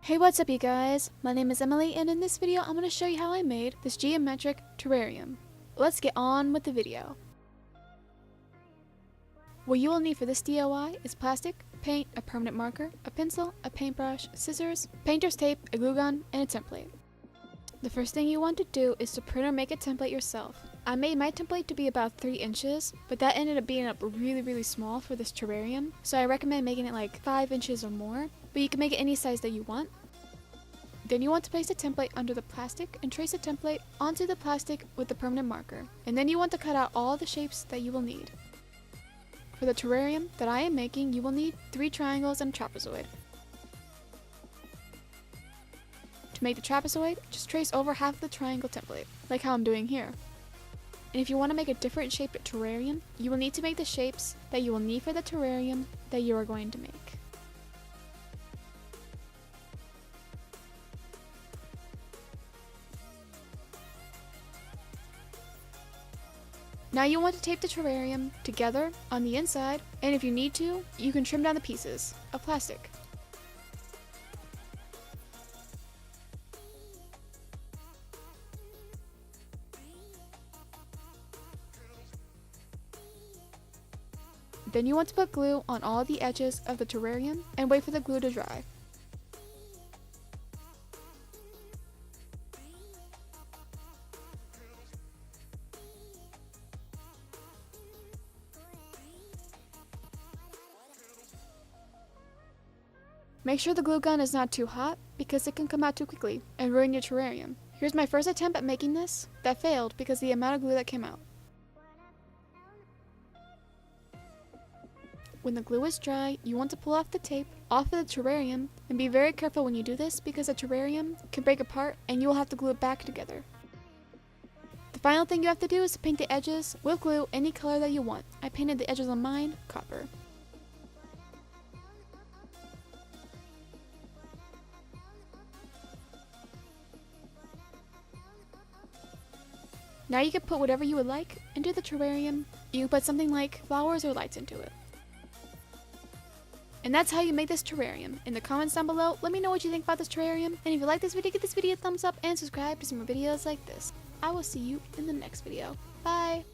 Hey, what's up you guys? My name is Emily and in this video I'm going to show you how I made this geometric terrarium. Let's get on with the video. What you will need for this DIY is plastic, paint, a permanent marker, a pencil, a paintbrush, scissors, painter's tape, a glue gun, and a template. The first thing you want to do is to print or make a template yourself. I made my template to be about 3 inches, but that ended up being really small for this terrarium, so I recommend making it like 5 inches or more, but you can make it any size that you want. Then you want to place the template under the plastic and trace the template onto the plastic with the permanent marker, and then you want to cut out all the shapes that you will need. For the terrarium that I am making, you will need 3 triangles and a trapezoid. To make the trapezoid, just trace over half of the triangle template, like how I'm doing here. And if you want to make a different shaped terrarium, you will need to make the shapes that you will need for the terrarium that you are going to make. Now you want to tape the terrarium together on the inside, and if you need to, you can trim down the pieces of plastic. Then you want to put glue on all the edges of the terrarium and wait for the glue to dry. Make sure the glue gun is not too hot because it can come out too quickly and ruin your terrarium. Here's my first attempt at making this that failed because of the amount of glue that came out. When the glue is dry, you want to pull off the tape off of the terrarium and be very careful when you do this because the terrarium can break apart and you will have to glue it back together. The final thing you have to do is paint the edges with glue any color that you want. I painted the edges on mine copper. Now you can put whatever you would like into the terrarium. You can put something like flowers or lights into it. And that's how you make this terrarium. In the comments down below, let me know what you think about this terrarium. And if you like this video, give this video a thumbs up and subscribe to see more videos like this. I will see you in the next video. Bye!